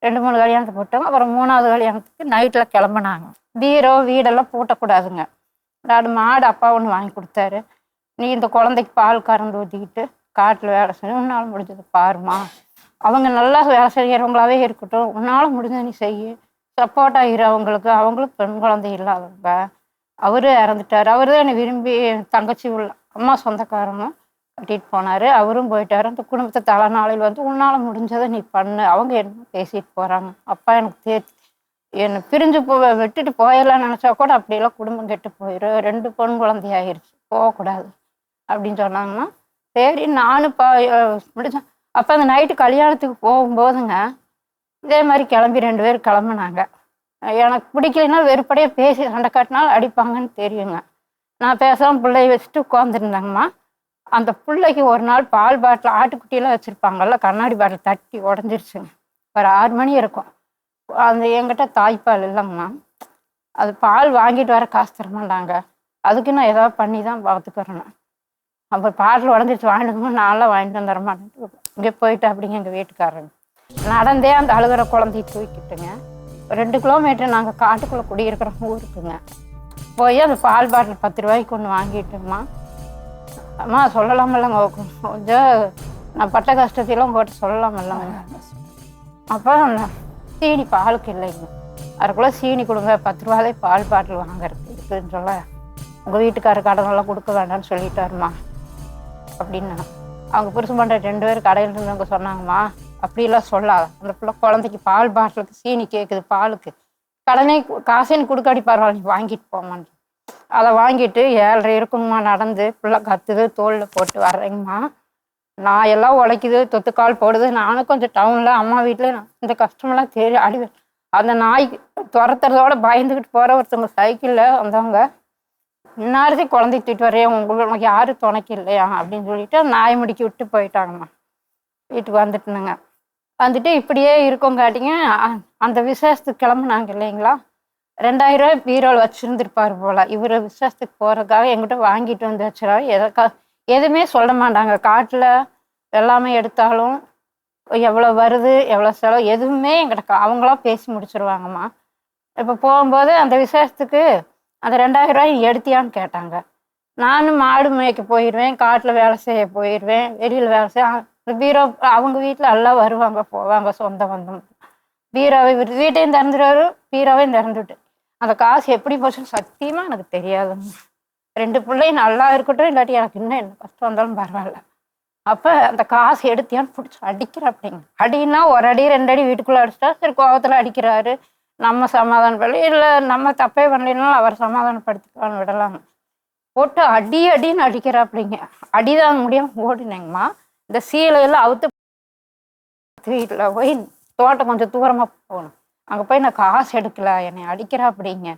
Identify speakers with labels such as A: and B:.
A: 2 3 கல்யாணத்துக்கு போட்டோங்க. அப்புறம் 3வது கல்யாணத்துக்கு நைட்டில் கிளம்புனாங்க. பீரோ வீடெல்லாம் பூட்டக்கூடாதுங்க. மாடு அப்பா ஒன்று வாங்கி கொடுத்தாரு. நீ இந்த குழந்தைக்கு பால் கறந்து ஊற்றிக்கிட்டு காட்டில் வேலை செய்ய உன்னால் முடிஞ்சது பாருமா, அவங்க நல்லா வேலை செய்கிறவங்களாவே இருக்கட்டும், உன்னால் முடிஞ்சது நீ செய்ய, சப்போர்ட்டாக இரு அவங்களுக்கு. அவங்களுக்கு பெண் குழந்தை இல்லாதவங்க. அவரு இறந்துட்டார். அவரு தான் என்னை விரும்பி தங்கச்சி உள்ள அம்மா சொந்தக்காரங்க கட்டிட்டு போனார். அவரும் போயிட்டார். அந்த குடும்பத்தை தலைநாளையில் வந்து உன்னால் முடிஞ்சதை நீ பண்ணு. அவங்க என்ன பேசிட்டு போகிறாங்க. அப்பா எனக்கு என்னை பிரிஞ்சு விட்டுட்டு போயிடலான்னு நினச்சா கூட அப்படியெல்லாம் குடும்பம் கெட்டு போயிடும். 2 பெண் குழந்தை ஆயிடுச்சு, போகக்கூடாது அப்படின்னு சொன்னாங்கன்னா சரி நானும் முடிஞ்சேன். அப்போ அந்த நைட்டு கல்யாணத்துக்கு போகும்போதுங்க இதே மாதிரி கிளம்பி 2 பேர் கிளம்புனாங்க. எனக்கு பிடிக்கலைன்னா வெறுப்படையாக பேசி சண்டை காட்டினாலும் அடிப்பாங்கன்னு தெரியுங்க. நான் பேசாமல் பிள்ளைய வச்சுட்டு உட்காந்துருந்தாங்கம்மா. அந்த பிள்ளைக்கு ஒரு நாள் பால் பாட்டில் ஆட்டுக்குட்டியெல்லாம் வச்சுருப்பாங்கல்ல, கண்ணாடி பாட்டில் தட்டி உடஞ்சிருச்சுங்க. ஒரு 6 மணி இருக்கும். அந்த என்கிட்ட தாய்ப்பால் இல்லைங்கம்மா. அது பால் வாங்கிட்டு வர காசு தரமாட்டாங்க. அதுக்கு நான் ஏதாவது பண்ணி தான் பார்த்துக்கிறேன். அப்போ பாட்டில் உடஞ்சிருச்சு, வாங்கிட்டு வந்து நான்லாம் வாங்கிட்டு வந்துட மாட்டேன். இங்கே போயிட்டு அப்படிங்க எங்கள் வீட்டுக்காரங்க நடந்தே அந்த அழுகிற குழந்தைய தூக்கிட்டுங்க 2 கிலோமீட்டர் நாங்கள் காட்டுக்குள்ளே குடியிருக்கிற ஊருக்குங்க போய் அந்த பால் பாட்டில் 10 ரூபாய்க்கு ஒன்று வாங்கிட்டுங்கம்மா. அம்மா சொல்லலாமில்லங்க, கொஞ்சம் நான் பட்ட கஷ்டத்தையெல்லாம் போட்டு சொல்லலாமில்லங்க. அப்போ சீனி பாலுக்கு இல்லைங்க, அதுக்குள்ளே சீனி கொடுங்க, 10 ரூபாலே பால் பாட்டில் வாங்கறதுக்கு இருக்குதுன்னு சொல்ல உங்கள் வீட்டுக்காரர் கடனெல்லாம் கொடுக்க வேண்டாம்னு சொல்லிட்டாருமா அப்படின்னு அவங்க புருஷன் பண்ணுற 2 பேர் கடையில் இருந்தவங்க சொன்னாங்கம்மா. அப்படிலாம் சொல்லாத, அந்த பிள்ளை குழந்தைக்கு பால் பாட்டிலுக்கு சீனி கேட்குது, பாலுக்கு கடனே காசேன்னு கொடுக்காடி பரவாயில்ல, நீ வாங்கிட்டு போமான்னு. அதை வாங்கிட்டு 7:30 இருக்குங்கம்மா. நடந்து பிள்ளை கத்துது, தோளில் போட்டு வர்றேங்கம்மா. நான் எல்லாம் உழைக்குது, தொத்துக்கால் போடுது. நானும் கொஞ்சம் டவுனில் அம்மா வீட்டில் இந்த கஷ்டமெல்லாம் தெரியும். அந்த நாய் துரத்துறதோட பயந்துக்கிட்டு போகிற ஒருத்தவங்க சைக்கிளில் வந்தவங்க இன்னாரதே குழந்தை தூக்கிட்டு வரையா, உங்களுக்கு யாரும் துணைக்கு இல்லையா அப்படின்னு சொல்லிட்டு நாய் முடிக்கி விட்டு போயிட்டாங்கம்மா. வீட்டுக்கு வந்துட்டுனுங்க. வந்துட்டு இப்படியே இருக்கோங்காட்டிங்க அந்த விசேஷத்துக்கு கிளம்புனாங்க இல்லைங்களா, 2000 ரூபாய் பீரோவில் வச்சுருந்துருப்பார் போல். இவர் விசேஷத்துக்கு போகிறதுக்காக எங்கிட்ட வாங்கிட்டு வந்து வச்சுருவாரு. எதுவுமே சொல்ல மாட்டாங்க. காட்டில் எல்லாமே எடுத்தாலும் எவ்வளோ வருது எவ்வளோ செலவு எதுவுமே எங்கிட்ட அவங்களாம் பேசி முடிச்சிருவாங்கம்மா. இப்போ போகும்போது அந்த விசேஷத்துக்கு அந்த 2000 ரூபாய் எடுத்தியான்னு கேட்டாங்க. நானும் மாடு மேய்க்க போயிடுவேன், காட்டில் வேலை செய்ய போயிடுவேன், வெளியில் வேலை செய்ய. பீரோ அவங்க வீட்டில் எல்லாம் வருவாங்க போவாங்க சொந்த பந்தம். பீரோவை வீட்டையும் திறந்துடுவாரு, பீரோவையும் திறந்துவிட்டு அந்த காசு எப்படி போச்சுன்னு சத்தியமாக எனக்கு தெரியாதுங்க. 2 பிள்ளையும் நல்லா இருக்கட்டும், இல்லாட்டி எனக்கு இன்னும் என்ன கஷ்டம் வந்தாலும் பரவாயில்ல. அப்போ அந்த காசு எடுத்தியான்னு பிடிச்சி அடிக்கிற அப்படிங்க. அடின்னா 1 அடி 2 அடி வீட்டுக்குள்ளே அடிச்சிட்டா சரி கோபத்தில் அடிக்கிறாரு, நம்ம சமாதானப்படல, இல்லை நம்ம தப்பே பண்ணலைனாலும் அவர் சமாதானப்படுத்திக்கலான்னு விடலாங்க. போட்டு அடி அடின்னு அடிக்கிற அப்படிங்க. அடிதாங்க முடியாமல் ஓடினேங்கம்மா. இந்த சீலையெல்லாம் அவுத்து வீட்டில் போய் தோட்டம் கொஞ்சம் தூரமாக போகணும். அங்கே போய் நான் காசு எடுக்கல, என்னை அடிக்கிறா அப்படிங்க.